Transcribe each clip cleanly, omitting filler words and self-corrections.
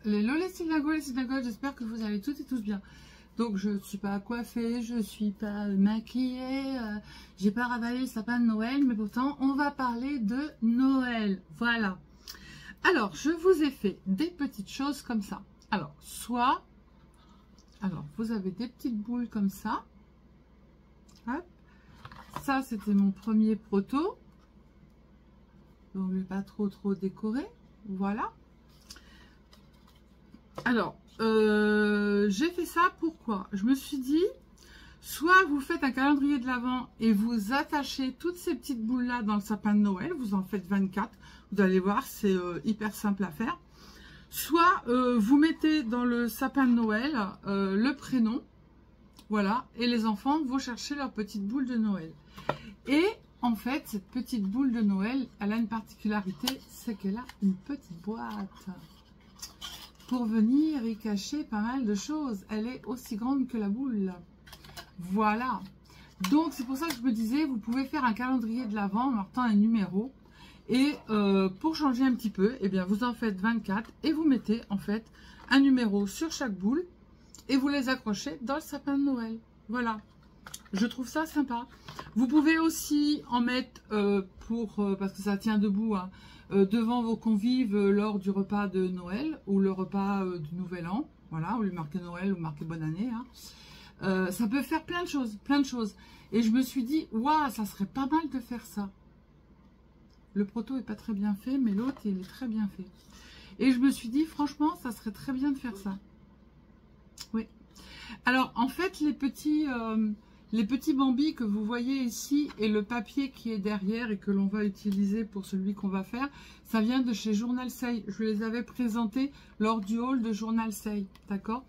les lolés synagogues, les synagogues, j'espère que vous allez toutes et tous bien. Donc je ne suis pas coiffée, je ne suis pas maquillée, j'ai pas ravalé le sapin de Noël, mais pourtant on va parler de Noël. Voilà. Alors je vous ai fait des petites choses comme ça. Alors vous avez des petites boules comme ça. Hop. Ça c'était mon premier proto. Donc je ne vais pas trop décorer. Voilà. Alors, j'ai fait ça pourquoi? Je me suis dit, soit vous faites un calendrier de l'Avent et vous attachez toutes ces petites boules là dans le sapin de Noël, vous en faites 24, vous allez voir, c'est hyper simple à faire. Soit vous mettez dans le sapin de Noël le prénom, voilà, et les enfants vont chercher leur petite boule de Noël. Et en fait, cette petite boule de Noël, elle a une particularité, c'est qu'elle a une petite boîte. Pour venir y cacher pas mal de choses. Elle est aussi grande que la boule. Voilà. Donc, c'est pour ça que je me disais, vous pouvez faire un calendrier de l'Avent en marquant un numéro. Et pour changer un petit peu, eh bien, vous en faites 24 et vous mettez en fait un numéro sur chaque boule et vous les accrochez dans le sapin de Noël. Voilà. Je trouve ça sympa. Vous pouvez aussi en mettre parce que ça tient debout, hein, devant vos convives lors du repas de Noël ou le repas du Nouvel An. Voilà, ou lui marquer Noël ou marquer Bonne Année. Hein. Ça peut faire plein de choses. Et je me suis dit, waouh, ça serait pas mal de faire ça. Le proto est pas très bien fait, mais l'autre, il est très bien fait. Et je me suis dit, franchement, ça serait très bien de faire ça. Oui. Alors, en fait, les petits bambis que vous voyez ici et le papier qui est derrière et que l'on va utiliser pour celui qu'on va faire, ça vient de chez Journal Say. Je les avais présentés lors du haul de Journal Say, d'accord?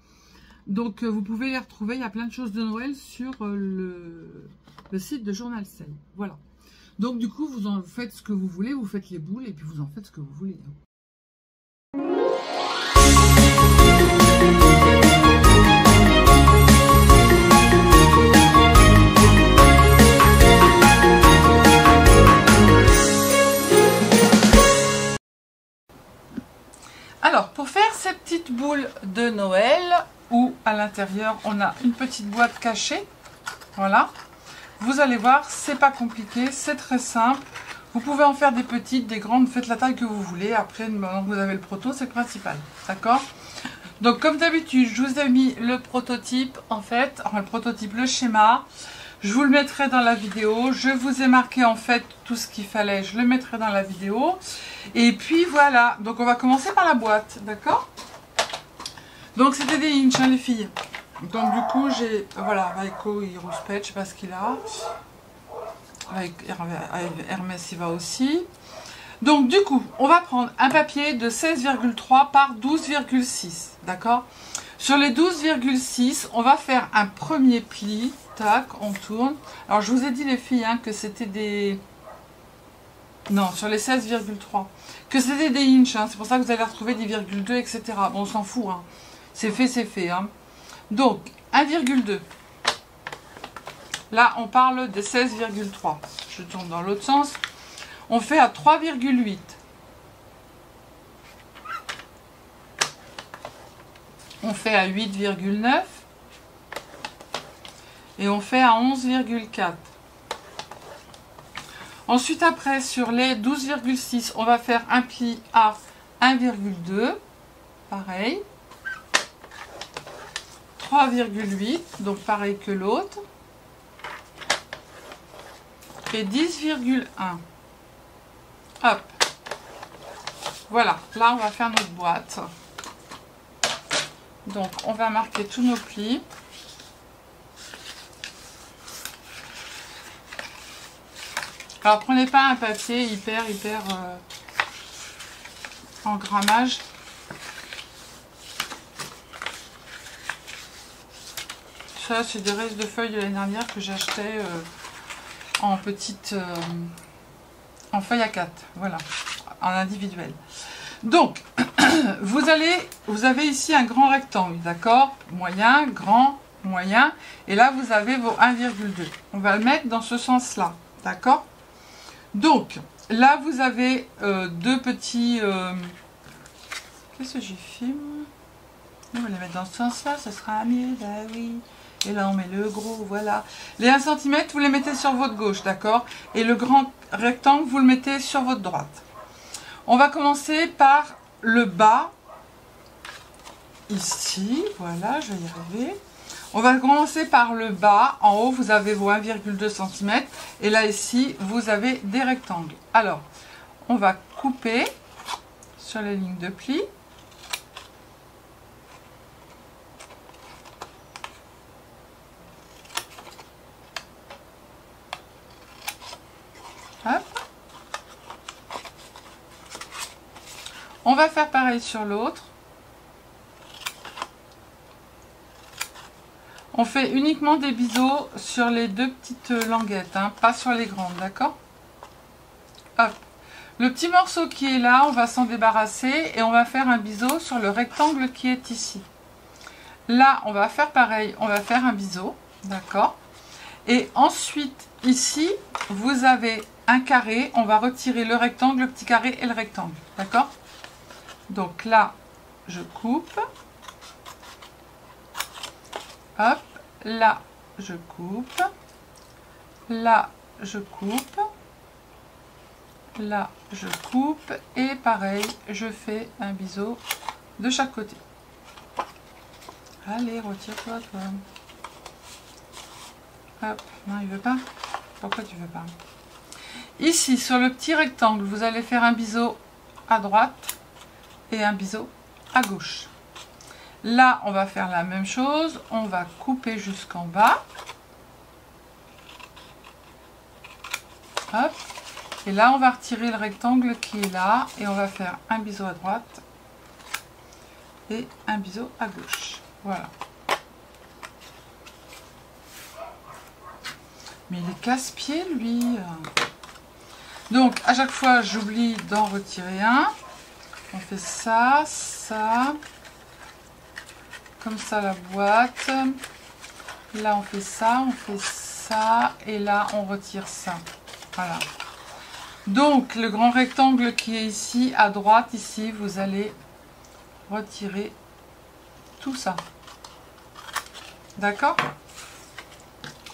Donc vous pouvez les retrouver, il y a plein de choses de Noël sur le site de Journal Say. Voilà. Donc du coup, vous en faites ce que vous voulez, vous faites les boules et puis vous en faites ce que vous voulez. Alors, pour faire ces petites boules de Noël, où à l'intérieur, on a une petite boîte cachée, voilà, vous allez voir, c'est pas compliqué, c'est très simple. Vous pouvez en faire des petites, des grandes, faites la taille que vous voulez. Après, maintenant que vous avez le proto, c'est le principal, d'accord? Donc, comme d'habitude, je vous ai mis le prototype, en fait, enfin le prototype, le schéma. Je vous le mettrai dans la vidéo. Je vous ai marqué en fait tout ce qu'il fallait. Je le mettrai dans la vidéo. Et puis voilà. Donc on va commencer par la boîte. D'accord? Donc c'était des inches, hein, les filles. Donc du coup j'ai... Voilà, Vaiko il rouspète, je sais pas ce qu'il a. Avec Hermès il va aussi. Donc du coup, on va prendre un papier de 16,3 par 12,6. D'accord? Sur les 12,6, on va faire un premier pli. Tac, on tourne. Alors, je vous ai dit, les filles, hein, que c'était des... Non, sur les 16,3. Que c'était des inches. Hein, c'est pour ça que vous allez retrouver des virgule 2, etc. Bon, on s'en fout. Hein. C'est fait, c'est fait. Hein. Donc, 1,2. Là, on parle de 16,3. Je tourne dans l'autre sens. On fait à 3,8. On fait à 8,9. Et on fait à 11,4. Ensuite, après, sur les 12,6, on va faire un pli à 1,2. Pareil. 3,8. Donc, pareil que l'autre. Et 10,1. Hop. Voilà. Là, on va faire notre boîte. Donc, on va marquer tous nos plis. Alors, prenez pas un papier hyper en grammage. Ça, c'est des restes de feuilles de l'année dernière que j'achetais en petite... en feuille à 4. Voilà. En individuel. Donc, vous avez ici un grand rectangle, d'accord? Moyen, grand, moyen. Et là, vous avez vos 1,2. On va le mettre dans ce sens-là, d'accord? Donc, là, vous avez deux petits Qu'est-ce que j'ai filmé? On va les mettre dans ce sens-là, ce sera mieux, bah oui. Et là, on met le gros, voilà. Les 1 cm, vous les mettez sur votre gauche, d'accord? Et le grand rectangle, vous le mettez sur votre droite. On va commencer par le bas. Ici, voilà, je vais y arriver. On va commencer par le bas. En haut, vous avez vos 1,2 cm. Et là, ici, vous avez des rectangles. Alors, on va couper sur les lignes de pli. Hop. On va faire pareil sur l'autre. On fait uniquement des biseaux sur les 2 petites languettes, hein, pas sur les grandes, d'accord? Hop. Le petit morceau qui est là, on va s'en débarrasser et on va faire un biseau sur le rectangle qui est ici. Là, on va faire pareil, on va faire un biseau, d'accord? Et ensuite, ici, vous avez un carré, on va retirer le rectangle, le petit carré et le rectangle, d'accord? Donc là, je coupe. Hop, là, je coupe. Là, je coupe. Là, je coupe. Et pareil, je fais un biseau de chaque côté. Allez, retire-toi, toi. Hop, non, il veut pas. Pourquoi tu veux pas? Ici, sur le petit rectangle, vous allez faire un biseau à droite et un biseau à gauche. Là, on va faire la même chose. On va couper jusqu'en bas. Hop. Et là, on va retirer le rectangle qui est là. Et on va faire un biseau à droite et un biseau à gauche. Voilà. Mais il est casse-pied, lui. Donc, à chaque fois, j'oublie d'en retirer un. On fait ça, ça. Comme ça, la boîte. Là, on fait ça. Et là, on retire ça. Voilà. Donc, le grand rectangle qui est ici, à droite, ici, vous allez retirer tout ça. D'accord?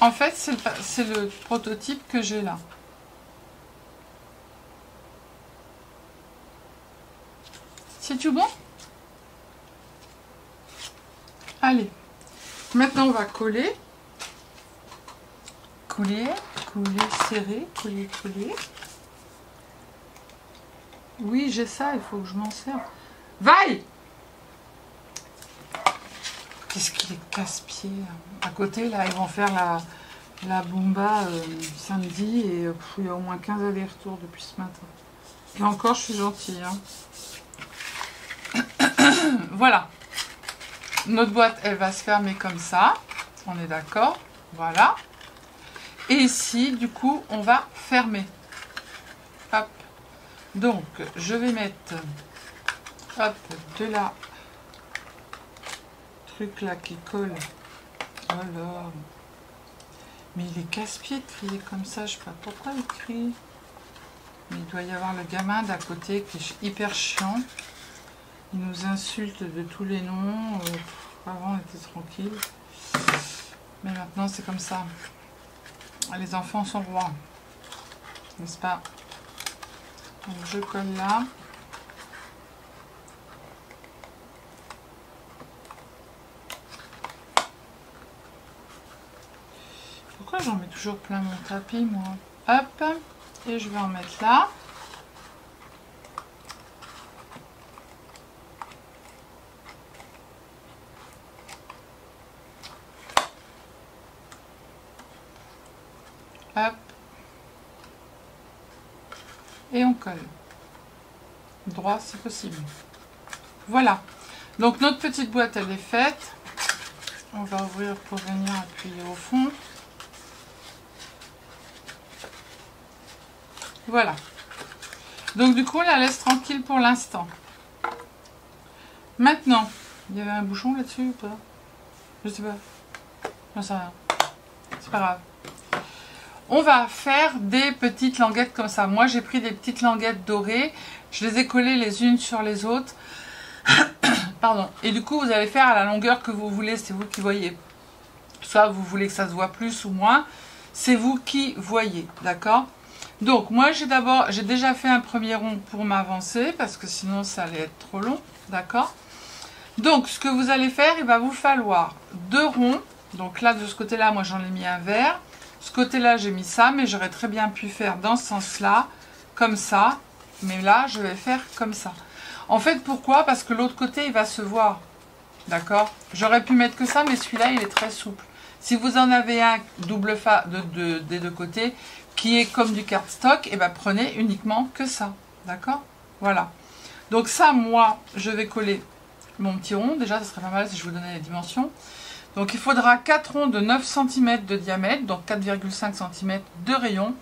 En fait, c'est le prototype que j'ai là. C'est tout bon? Allez. Maintenant, on va coller. Coller, coller, serrer, coller, coller. Oui, j'ai ça, il faut que je m'en serve. Vaille! Qu'est-ce qu'il est casse-pied. À côté, là, ils vont faire la Bumba samedi et il y a au moins 15 allers-retours depuis ce matin. Et encore, je suis gentille. Hein. Voilà. Notre boîte, elle va se fermer comme ça. On est d'accord. Voilà. Et ici, du coup, on va fermer. Hop. Donc, je vais mettre hop, de la truc là qui colle. Alors, mais il est casse-pied de crier comme ça. Je sais pas pourquoi il crie. Mais il doit y avoir le gamin d'à côté qui est hyper chiant. Il nous insulte de tous les noms. Avant, on était tranquille. Mais maintenant, c'est comme ça. Les enfants sont rois. N'est-ce pas? Donc, je colle là. Pourquoi j'en mets toujours plein mon tapis, moi? Hop. Et je vais en mettre là. Hop. Et on colle. Droit si possible. Voilà. Donc notre petite boîte, elle est faite. On va ouvrir pour venir appuyer au fond. Voilà. Donc du coup, on la laisse tranquille pour l'instant. Maintenant, il y avait un bouchon là-dessus ou pas? Je sais pas. J'en sais rien. C'est pas grave. On va faire des petites languettes comme ça. Moi, j'ai pris des petites languettes dorées. Je les ai collées les unes sur les autres. Pardon. Et du coup, vous allez faire à la longueur que vous voulez, c'est vous qui voyez. Soit vous voulez que ça se voit plus ou moins, c'est vous qui voyez, d'accord? Donc, moi, j'ai déjà fait un premier rond pour m'avancer, parce que sinon, ça allait être trop long, d'accord? Donc, ce que vous allez faire, il va vous falloir 2 ronds. Donc là, de ce côté-là, moi, j'en ai mis un vert. Ce côté-là, j'ai mis ça, mais j'aurais très bien pu faire dans ce sens-là, comme ça. Mais là, je vais faire comme ça. En fait, pourquoi? Parce que l'autre côté, il va se voir. D'accord? J'aurais pu mettre que ça, mais celui-là, il est très souple. Si vous en avez un double fa des deux côtés, qui est comme du cardstock, et ben prenez uniquement que ça. D'accord? Voilà. Donc ça, moi, je vais coller mon petit rond. Déjà, ça serait pas mal si je vous donnais les dimensions. Donc, il faudra 4 ronds de 9 cm de diamètre, donc 4,5 cm de rayon,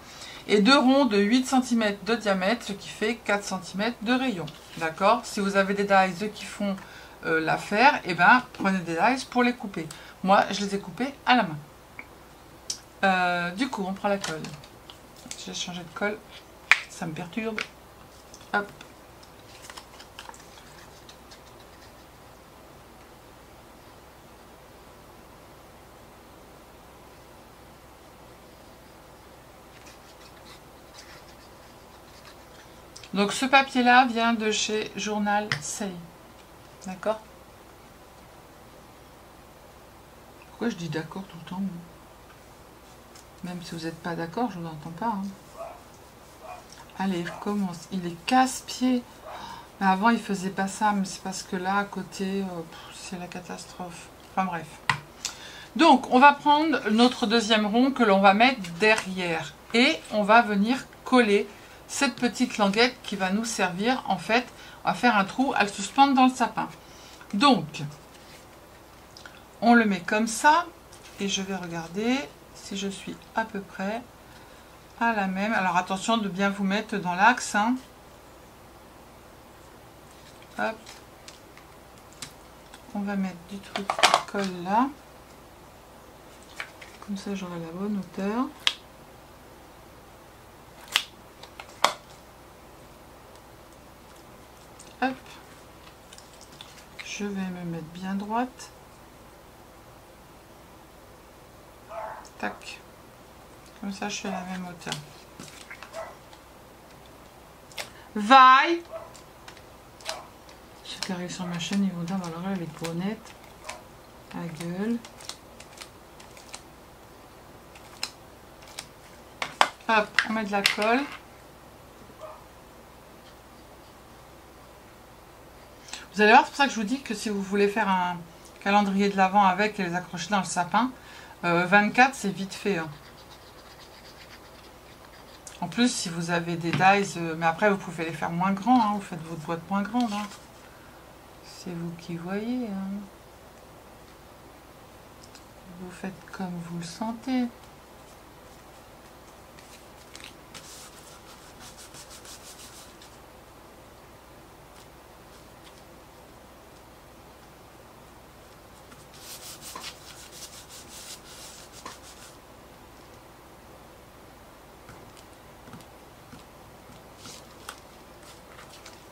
et 2 ronds de 8 cm de diamètre, ce qui fait 4 cm de rayon. D'accord? Si vous avez des dies qui font l'affaire, et ben prenez des dies pour les couper. Moi, je les ai coupés à la main. Du coup, on prend la colle. J'ai changé de colle, ça me perturbe. Hop. Donc ce papier-là vient de chez Journal Say. D'accord? Pourquoi je dis d'accord tout le temps? Même si vous n'êtes pas d'accord, je ne vous entends pas. Hein. Allez, il recommence. Il est casse-pied. Mais avant, il faisait pas ça, mais c'est parce que là, à côté, c'est la catastrophe. Enfin bref. Donc, on va prendre notre deuxième rond que l'on va mettre derrière. Et on va venir coller cette petite languette qui va nous servir, en fait, à faire un trou, à le suspendre dans le sapin. Donc, on le met comme ça. Et je vais regarder si je suis à peu près à la même. Alors, attention de bien vous mettre dans l'axe. Hein. Hop. On va mettre du truc qui colle là. Comme ça, j'aurai la bonne hauteur. Hop. Je vais me mettre bien droite. Tac. Comme ça, je suis à la même hauteur. Vaille. Ceux qui arrivent sur ma chaîne, ils vont dire, alors elle est trop honnête. À gueule. Hop, on met de la colle. Vous allez voir, c'est pour ça que je vous dis que si vous voulez faire un calendrier de l'Avent avec et les accrocher dans le sapin, 24 c'est vite fait. Hein. En plus, si vous avez des dies, mais après vous pouvez les faire moins grands, hein, vous faites votre boîte moins grande. Hein. C'est vous qui voyez. Hein. Vous faites comme vous le sentez.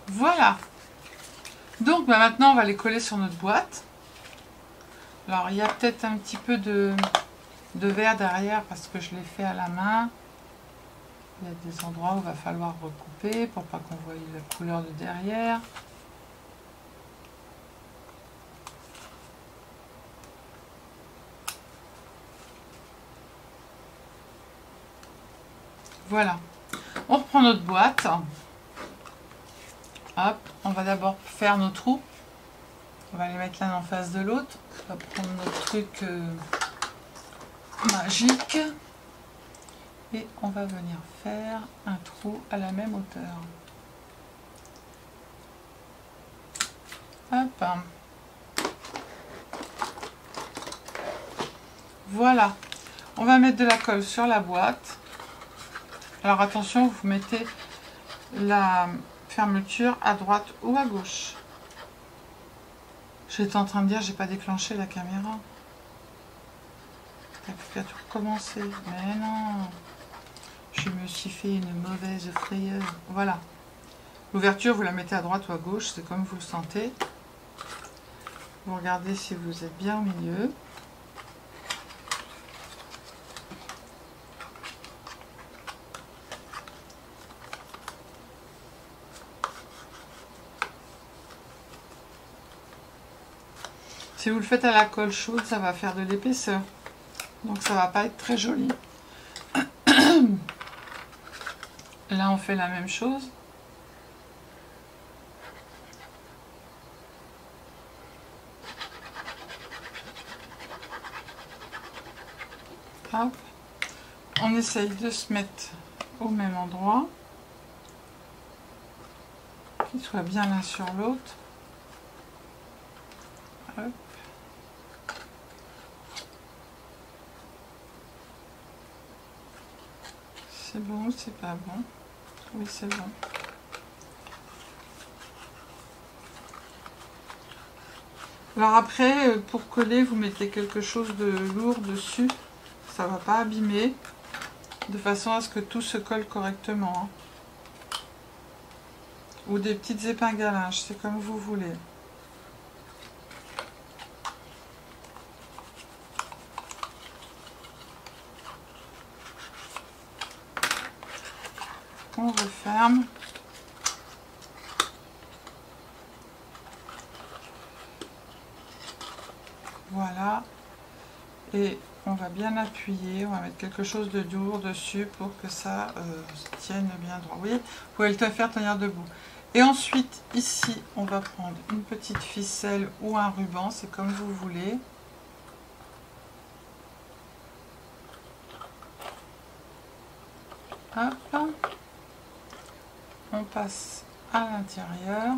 Voilà. Donc bah, maintenant on va les coller sur notre boîte. Alors il y a peut-être un petit peu de verre derrière parce que je l'ai fait à la main. Il y a des endroits où il va falloir recouper pour pas qu'on voie la couleur de derrière. Voilà. On reprend notre boîte. Hop, on va d'abord faire nos trous. On va les mettre l'un en face de l'autre. On va prendre notre truc magique. Et on va venir faire un trou à la même hauteur. Hop. Voilà. On va mettre de la colle sur la boîte. Alors attention, vous mettez la fermeture à droite ou à gauche. J'étais en train de dire, j'ai pas déclenché la caméra. T'as plus qu'à tout recommencer. Mais non. Je me suis fait une mauvaise frayeur. Voilà. L'ouverture, vous la mettez à droite ou à gauche, c'est comme vous le sentez. Vous regardez si vous êtes bien au milieu. Si vous le faites à la colle chaude, ça va faire de l'épaisseur. Donc ça va pas être très joli. Là, on fait la même chose. Hop. On essaye de se mettre au même endroit. Qu'ils soient bien l'un sur l'autre. Hop. C'est bon ou c'est pas bon? Oui, c'est bon. Alors après, pour coller, vous mettez quelque chose de lourd dessus. Ça va pas abîmer. De façon à ce que tout se colle correctement. Hein. Ou des petites épingles à linge, c'est comme vous voulez. On referme. Voilà. Et on va bien appuyer. On va mettre quelque chose de lourd dessus pour que ça tienne bien droit. Vous voyez, vous pouvez le faire tenir debout. Et ensuite, ici, on va prendre une petite ficelle ou un ruban. C'est comme vous voulez. Hop. On passe à l'intérieur.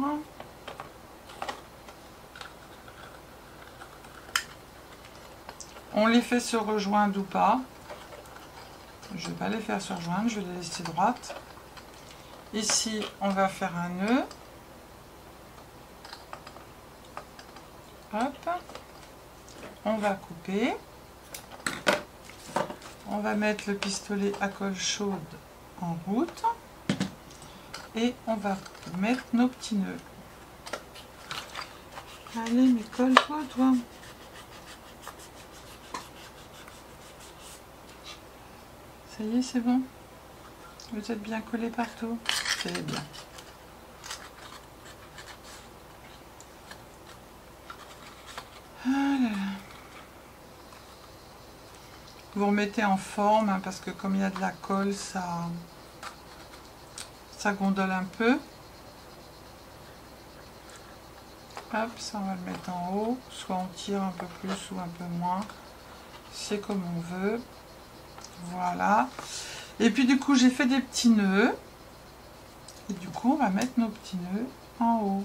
On les fait se rejoindre ou pas. Je ne vais pas les faire se rejoindre, je vais les laisser droites. Ici, on va faire un nœud. Hop. On va couper. On va mettre le pistolet à colle chaude en route. Et on va mettre nos petits nœuds. Allez, mais colle-toi, toi. Ça y est, c'est bon. Vous êtes bien collés partout. C'est bien. Ah là là. Vous remettez en forme, hein, parce que comme il y a de la colle, ça gondole un peu. Hop, ça on va le mettre en haut. Soit on tire un peu plus ou un peu moins. C'est comme on veut. Voilà. Et puis du coup, j'ai fait des petits nœuds. Et du coup, on va mettre nos petits nœuds en haut.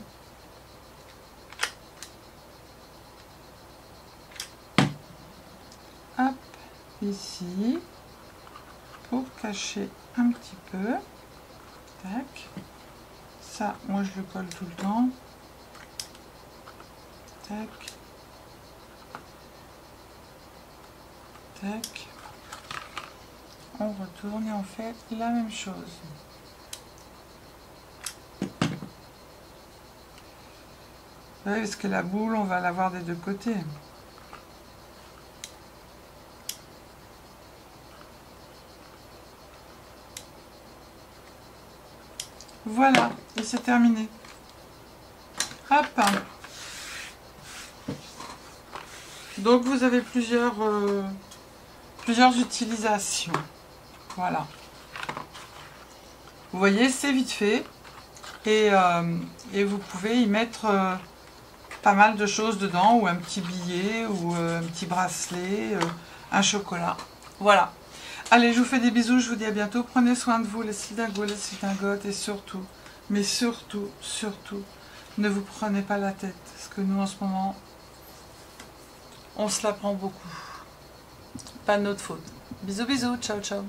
Hop, ici. Pour cacher un petit peu. Tac. Ça, moi je le colle tout le temps. Tac. Tac. On retourne et on fait la même chose. Oui, parce que la boule, on va l'avoir des deux côtés. Voilà, et c'est terminé. Hop. Donc vous avez plusieurs utilisations. Voilà. Vous voyez, c'est vite fait. Et vous pouvez y mettre pas mal de choses dedans, ou un petit billet, ou un petit bracelet, un chocolat. Voilà. Allez, je vous fais des bisous, je vous dis à bientôt. Prenez soin de vous, les cylindingos, les cylindingotes, et surtout, mais surtout, ne vous prenez pas la tête. Parce que nous, en ce moment, on se la prend beaucoup. Pas de notre faute. Bisous, bisous, ciao, ciao.